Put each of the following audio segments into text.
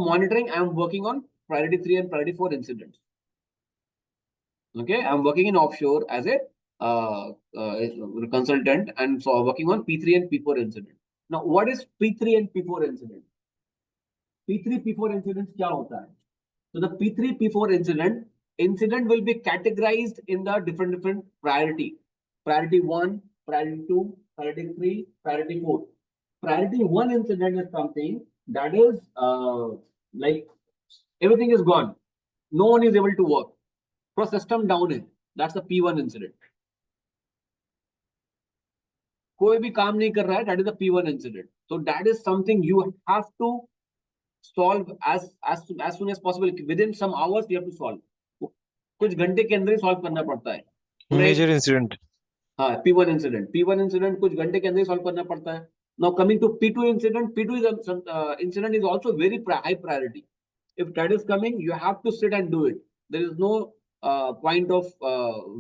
monitoring, I am working on priority 3 and priority 4 incidents. Okay, I'm working in offshore as a consultant, and so working on P3 and P4 incident. Now, what is P3 and P4 incident? P3 P4 incidents क्या होता है? So the P3 P4 incident will be categorized in the different priority. Priority 1, priority 2, priority 3, priority 4. Priority 1 incident is something that is like everything is gone. No one is able to work. Pro system down है. That's the P1 incident. कोई भी काम नहीं कर रहा है. That is the P1 incident. So that is something you have to solve as soon as possible. Within some hours you have to solve. कुछ घंटे के अंदर ही सॉल्व करना पड़ता है. Major incident. हाँ, P1 incident कुछ घंटे के अंदर ही सॉल्व करना पड़ता है. Now coming to P2 incident, P2 incident is also very high priority. If that is coming, you have to sit and do it. There is no point of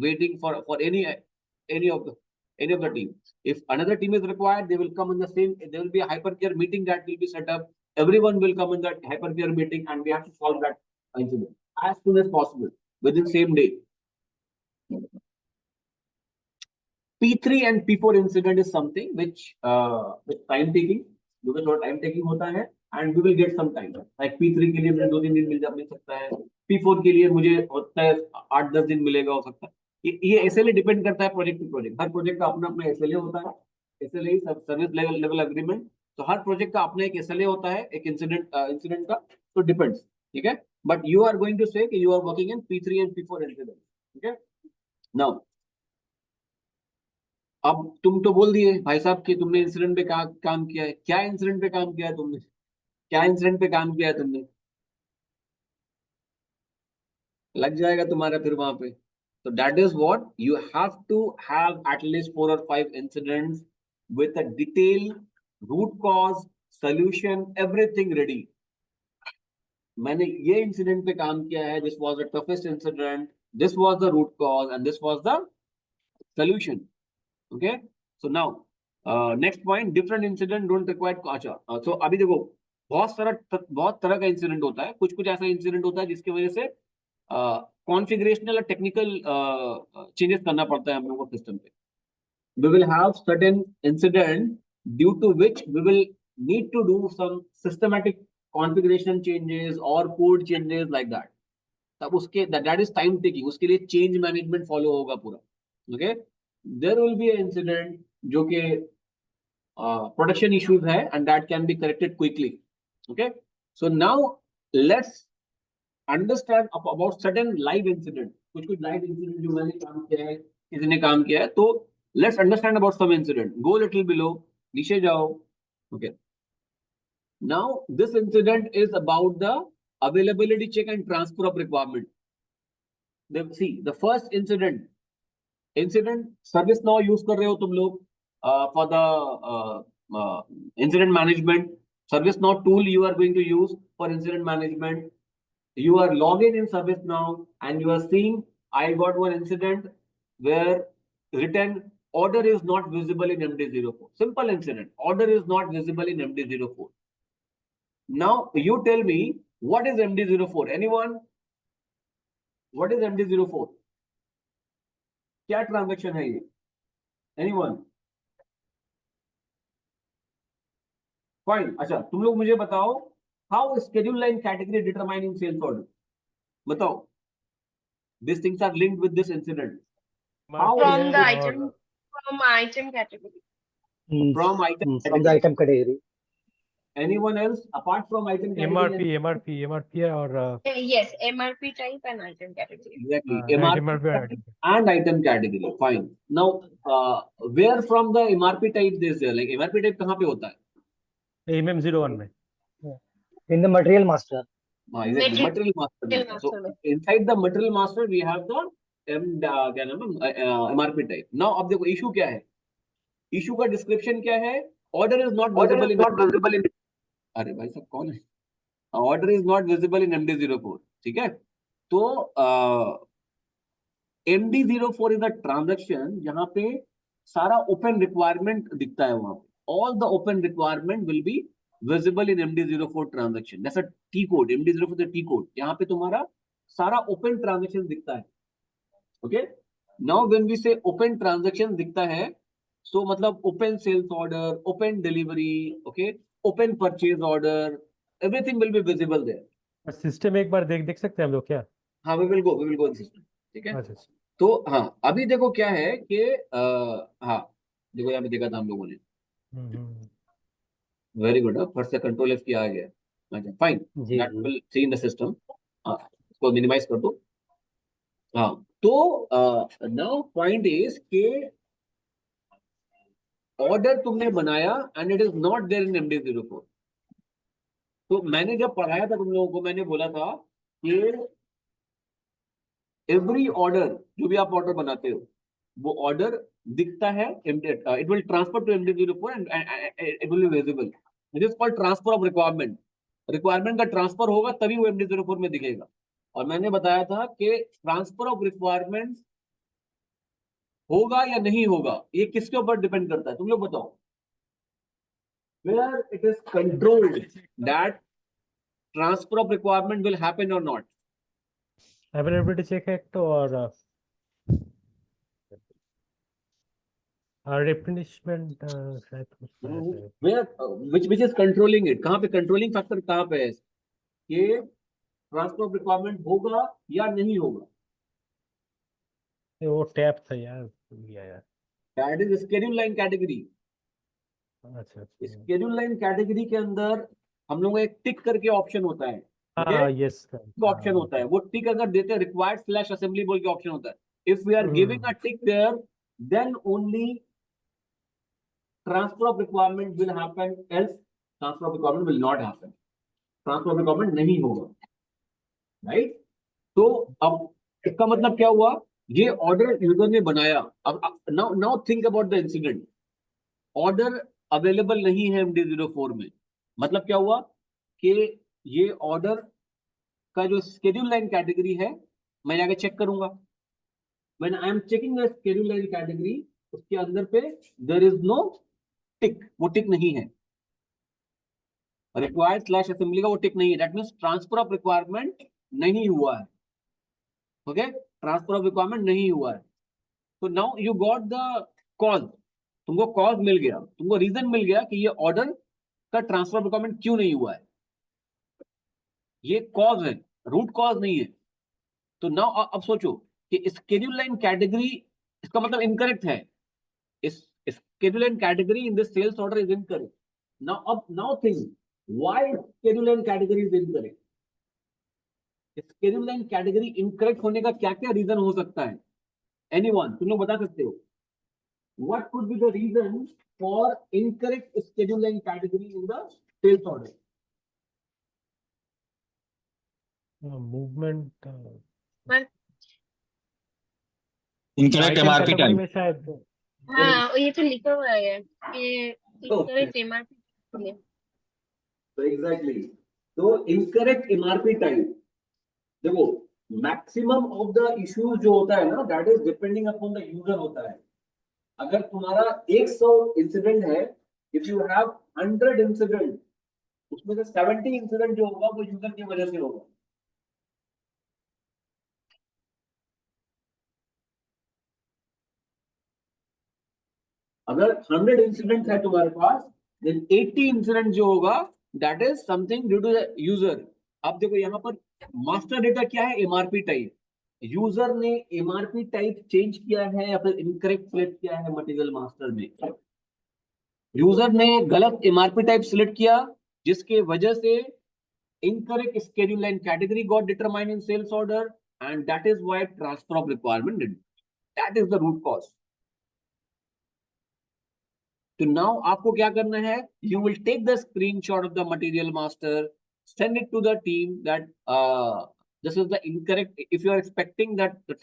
waiting for any of the team. If another team is required, they will come in the same. There will be a hypercare meeting that will be set up. Everyone will come in that hypercare meeting, and we have to solve that incident as soon as possible within same day. P3 and P4 incident is something which with time taking, because थोड़ा time taking होता है, and we will get some time. Like P3 के लिए मुझे 2-3 दिन मिल सकता है. P4 के लिए मुझे होता है 8-10 दिन मिलेगा हो सकता है. ये SLA डिपेंड करता है प्रोजेक्ट टू प्रोजेक्ट. हर प्रोजेक्ट का अपना SLA होता है. SLA service level agreement. तो हर प्रोजेक्ट का अपना एक SLA होता है, एक इंसिडेंट का. तो डिपेंड्स. ठीक है. But you are going to say कि you are working in P3 and P4 incident. ठीक है. नाउ अब तुम तो बोल दिए भाई साहब कि तुमने इंसिडेंट पे काम किया है. क्या इंसिडेंट पे काम किया है तुमने? क्या इंसिडेंट पे काम किया है तुमने? लग जाएगा तुम्हारा फिर वहां पे. So that is what you have to have at least 4 or 5 incidents with a detailed root cause, solution, everything ready. मैंने ये इंसिडेंट पे काम किया है. This was the toughest incident. This was the root cause and this was the solution. Okay. So now next point, different incident don't require. अच्छा, so अभी देखो बहुत तरह का इंसिडेंट होता है. कुछ ऐसा इंसिडेंट होता है जिसकी वजह से कॉन्फ़िगरेशनल और टेक्निकल चेंजेस करना पड़ता है हम लोगों को सिस्टम पे. We will have certain incident due to which we will need to do some systematic configuration changes or code changes like that. तब उसके that is time taking. उसके लिए change management follow होगा पूरा. Okay. There will be an incident जो कि production issues है and that can be corrected quickly. Okay. So now let's understand about certain live incident. कुछ live incident जो मैंने काम किया है, किसी ने काम किया है. तो let's understand about some incident. Go little below. नीचे जाओ. Okay. Now this incident is about the availability check and transfer of requirement. See the first incident ServiceNow use कर रहे हो तुम लोग for the incident management. ServiceNow tool you are going to use for incident management. You are logging in ServiceNow and you are seeing I got one incident where written order is not visible in MD04. Simple incident. Order is not visible in MD04. Now you tell me what is MD04? Anyone? What is MD04? क्या transaction है ये? Anyone? Fine. अच्छा, तुम लोग मुझे बताओ how schedule line category determining sales order. बताओ. These things are linked with this incident. How from the item category. From item category. Anyone else apart from item category? MRP or Yes, MRP type and item category. Exactly. MRP and item category. Fine. Now, where from the MRP type this there? Like MRP type कहाँ पे होता है? MM01 में. In the material master. Exactly. Material master. So inside the material master we have the MRP type. Now अब देखो issue क्या है? Issue का description क्या है? Order is not visible in. अरे भाई सब कौन है? Order is not visible in MD04. ठीक है? तो MD04 is a transaction जहाँ पे सारा open requirement दिखता है वहाँ पे. All the open requirement will be visible in MD04 transaction. That's a T code. MD04 is a T code. यहाँ पे तुम्हारा सारा open transaction दिखता है. Okay. Now when we say open transaction दिखता है, so मतलब open sales order, open delivery, okay, open purchase order, everything will be visible there. System एक बार देख सकते हैं हम लोग क्या? हाँ, we will go in system. ठीक है. अच्छा अच्छा। तो हाँ, अभी देखो क्या है कि हाँ, देखो यहाँ पे देखा था हम लोगों ने. Very good. फर्स्ट से कंट्रोल एफ किया आ गया. अच्छा, fine. G that G will see in the system. इसको मिनिमाइज कर दो. हाँ, तो नाउ पॉइंट इज के ऑर्डर तुमने बनाया and it is not there in MD04. तो मैंने जब पढ़ाया था तुम लोगों को, मैंने बोला था कि एवरी ऑर्डर, जो भी आप ऑर्डर बनाते हो, वो ऑर्डर दिखता है, it will transfer to MD04 and it will be visible. It is called transfer of requirement. Requirement का ट्रांसफर होगा तभी वो MD04 में दिखेगा. और मैंने बताया था कि ट्रांसफर ऑफ रिक्वायरमेंट होगा या नहीं होगा, ये किसके ऊपर डिपेंड करता है, तुम लोग बताओ. Where it is controlled that transfer of requirement will happen और नॉट. अवेलेबिलिटी चेक है एक तो, और रिप्लेनिशमेंट शायद कुछ है। Where which is controlling it? कहाँ पे कंट्रोलिंग फैक्टर कहाँ पे है? ये ट्रांसफर ऑफ रिक्वायरमेंट होगा या नहीं होगा. वो टैब था यार, भूल गया यार। That is schedule line category. अच्छा शेड्यूल लाइन कैटेगरी के अंदर हम लोगों को एक टिक करके ऑप्शन होता है. हाँ, यस ऑप्शन होता है, वो टिक अगर देते हैं, रिक्वायर्ड स्लैश असेंबली बोल के ऑप्शन होता है. If we are giving a tick there, then only transfer of requirement will happen, else transfer of requirement will not happen. Transfer of requirement नहीं होगा, right? तो अब इसका मतलब क्या हुआ, ये ऑर्डर यूजर ने बनाया. अब now think about the incident. Order available नहीं है MD04 में. मतलब क्या हुआ कि ये ऑर्डर का जो शेड्यूल लाइन कैटेगरी है, मैं जाके चेक करूंगा. When I am checking the schedule line category, उसके अंदर पे there is no टिक, वो टिक नहीं है. रिक्वायर्ड स्लैश असेंबली का वो टिक नहीं है. That means transfer of requirement नहीं हुआ है. ओके, ट्रांसफर ऑफ रिक्वायरमेंट नहीं हुआ है. तो now you got the cause. तुमको कॉज मिल गया, तुमको रीजन मिल गया कि ये ऑर्डर का ट्रांसफर ऑफ रिक्वायरमेंट क्यों नहीं हुआ है. ये कॉज है, रूट कॉज नहीं है. तो नाउ अब सोचो कि शेड्यूल लाइन कैटेगरी, इसका मतलब इनकरेक्ट है. इस schedule and category in this sales order is incorrect. Now think why schedule and category is incorrect. Schedule and category incorrect होने का क्या क्या रीजन हो सकता है? Anyone, तुम लोग बता सकते हो? What could be the reason for incorrect schedule and category in the sales order? Movement, incorrect MRP time. शायद. हाँ, ये तो लिखा हुआ है कि incorrect MRP. So exactly. तो incorrect MRP time. देखो, मैक्सिमम ऑफ द इश्यूज जो होता है ना, that is depending upon the user होता है. अगर तुम्हारा 100 इंसिडेंट है, इफ यू हैव 100 इंसिडेंट, उसमें से 70 इंसिडेंट जो होगा वो यूजर की वजह से होगा. अगर 100 इंसिडेंट है तुम्हारे पास, देन 80 इंसिडेंट जो होगा that is something due to the user. अब देखो यहाँ पर मास्टर डेटा क्या है, एमआरपी टाइप. यूजर ने एमआरपी टाइप चेंज किया है या फिर इनकरेक्ट सिलेक्ट किया है मटेरियल मास्टर में. यूजर ने गलत एमआरपी टाइप सिलेक्ट किया, जिसके वजह से incorrect schedule line category got determined in sales order, and that is why transfer of requirement did. That is the root cause. तो नाउ आपको क्या करना है, you will take the screenshot of the material master, send it to the team that this is the incorrect. If you are expecting that the